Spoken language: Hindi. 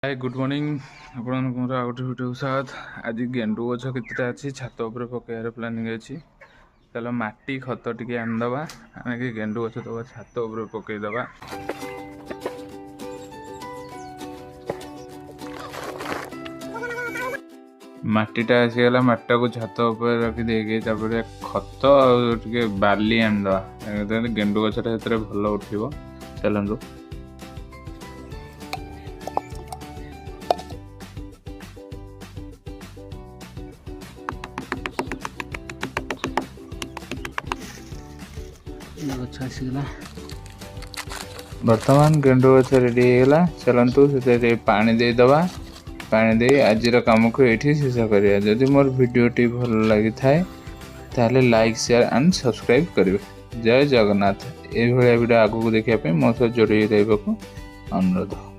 हाय गुड मॉर्निंग आपण मोर आउ गोटे वीडियो साथ आज गेंडु गछ केतेटा अच्छी छात उपर पकेयार प्लानिंग अच्छी चलो माटी खत टिके आनीदबा आने गेंडु गछ दबा छात उपर पकईदबा। माटीटा आसीगला माटीटा को छात उपर रखी देके खत टिके बाली आनीदबा गेंडु गछटा सेतरे भल उठिबो। चलंतु बर्तमान गेंडु गछ रेडी होगा। चलतु से पानी देदबा। पानी दे आज काम को ये शेष करिया। जदि मोर वीडियोटी भल लगी थाए ताले लाइक शेयर एंड सब्सक्राइब करेंगे। जय जगन्नाथ। ये वीडियो आगू देखा मो सह जोड़ी रहा अनुरोध।